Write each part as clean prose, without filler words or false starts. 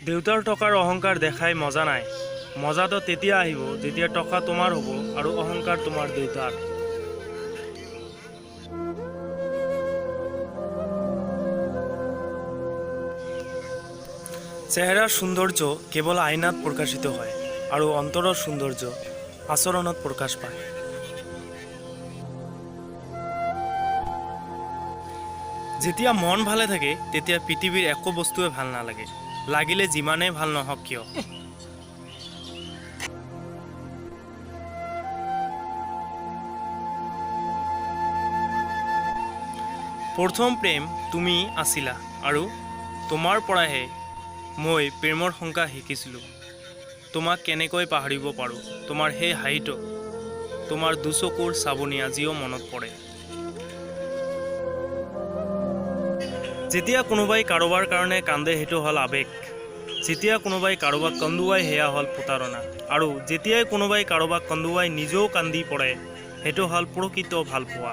দেউতাৰ টকাৰ অহংকাৰ দেখাই মজা নাই। মজাটো তেতিয়া আহিব যেতিয়া টকা তোমাৰ হ'ব আৰু অহংকাৰ তোমাৰ দেউতাৰ। চেহেৰাৰ সৌন্দৰ্য কেৱল আইনাত প্ৰকাশিত হয় আৰু অন্তৰৰ সৌন্দৰ্য আচৰণত প্ৰকাশ পায়। যেতিয়া মন ভালে থাকে তেতিয়া পৃথিৱীৰ একো বস্তুৱে ভাল নালাগে, লাগিলে যিমানেই ভাল নহওক কিয়। প্ৰথম প্ৰেম তুমি আছিলা আৰু তোমাৰ পৰাহে মই প্ৰেমৰ সংজ্ঞা শিকিছিলোঁ। তোমাক কেনেকৈ পাহৰিব পাৰোঁ, তোমাৰ সেই হাঁহিটো, তোমাৰ দুচকুৰ চাৱনি আজিও মনত পৰে। যেতিয়া কোনোবাই কাৰোবাৰ কাৰণে কান্দে সেইটো হ'ল আৱেগ, যেতিয়া কোনোবাই কাৰোবাক কন্দুৱাই সেয়া হ'ল প্ৰতাৰণা, আৰু যেতিয়াই কোনোবাই কাৰোবাক কন্দুৱাই নিজেও কান্দি পৰে সেইটো হ'ল প্ৰকৃত ভালপোৱা।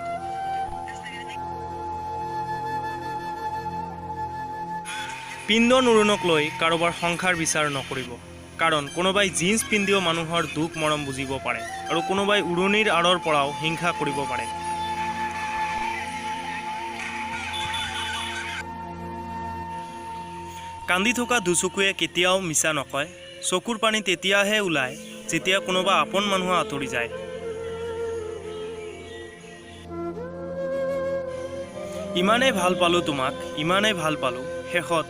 পিণ্ডন উৰণক লৈ কাৰোবাৰ সংসাৰ বিচাৰ নকৰিব, কাৰণ কোনোবাই জিন্স পিন্ধিও মানুহৰ দুখ মৰম বুজিব পাৰে আৰু কোনোবাই উৰণিৰ আঁৰৰ পৰাও হিংসা কৰিব পাৰে। কান্দি থকা দুচকুৱে কেতিয়াও মিছা নকয়, চকুৰ পানী তেতিয়াহে ওলায় যেতিয়া কোনোবা আপোন মানুহ আঁতৰি যায়। ইমানেই ভাল পালোঁ তোমাক, ইমানেই ভাল পালোঁ, শেষত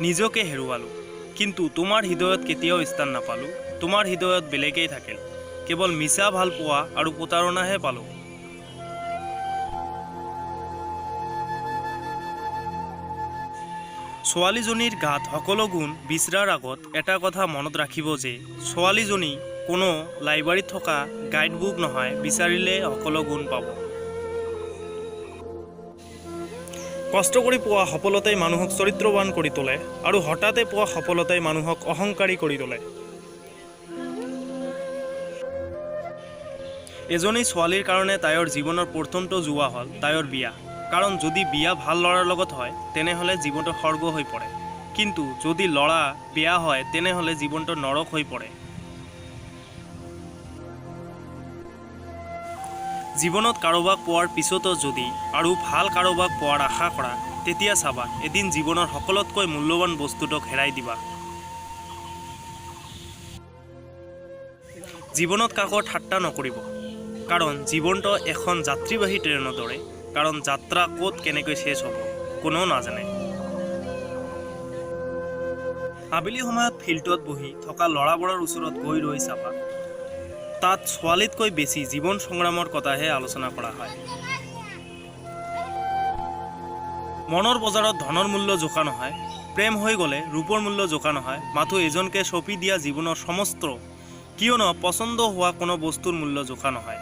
নিজকে হেৰুৱালোঁ, কিন্তু তোমাৰ হৃদয়ত কেতিয়াও স্থান নাপালোঁ। তোমাৰ হৃদয়ত বেলেগেই থাকিল, কেৱল মিছা ভাল পোৱা আৰু প্ৰতাৰণাহে পালোঁ। ছোৱালীজনীৰ গাত সকলো গুণ বিচৰাৰ আগত এটা কথা মনত ৰাখিব যে ছোৱালীজনী কোনো লাইব্ৰেৰীত থকা গাইড বুক নহয়, বিচাৰিলে সকলো গুণ পাব। কষ্ট কৰি পোৱা সফলতাই মানুহক চৰিত্ৰৱান কৰি তোলে আৰু হঠাতে পোৱা সফলতাই মানুহক অহংকাৰী কৰি তোলে। এজনী ছোৱালীৰ কাৰণে তাইৰ জীৱনৰ প্ৰথমটো জোৱা হ'ল তাইৰ বিয়া, কাৰণ যদি বিয়া ভাল ল'ৰাৰ লগত হয় তেনেহ'লে জীৱনটো স্বৰ্গ হৈ পৰে, কিন্তু যদি ল'ৰা বেয়া হয় তেনেহ'লে জীৱনটো নৰক হৈ পৰে। জীৱনত কাৰোবাক পোৱাৰ পিছতো যদি আৰু ভাল কাৰোবাক পোৱাৰ আশা কৰা তেতিয়া চাবা এদিন জীৱনৰ সকলোতকৈ মূল্যৱান বস্তুটোক হেৰাই দিবা। জীৱনত কাকো ঠাট্টা নকৰিব, কাৰণ জীৱনটো এখন যাত্ৰীবাহী ট্ৰেইনৰ দৰে, কাৰণ যাত্ৰা ক'ত কেনেকৈ শেষ হ'ব কোনেও নাজানে। আবেলি সময়ত ফিল্ডত বহি থকা ল'ৰাবোৰৰ ওচৰত গৈ ৰৈ চাবা, তাত ছোৱালীতকৈ বেছি জীৱন সংগ্ৰামৰ কথাহে আলোচনা কৰা হয়। মনৰ বজাৰত ধনৰ মূল্য জোখা নহয়, প্ৰেম হৈ গ'লে ৰূপৰ মূল্য জোখা নহয়, মাথো এজনকে চপি দিয়া জীৱনৰ সমস্ত, কিয়নো পচন্দ হোৱা কোনো বস্তুৰ মূল্য জোখা নহয়।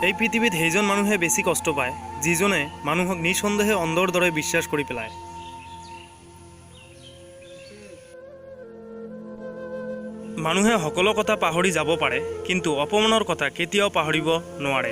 এই পৃথিৱীত সেইজন মানুহে বেছি কষ্ট পায় যিজনে মানুহক নিঃসন্দেহে অন্ধৰ দৰে বিশ্বাস কৰি পেলায়। মানুহে সকলো কথা পাহৰি যাব পাৰে, কিন্তু অপমানৰ কথা কেতিয়াও পাহৰিব নোৱাৰে।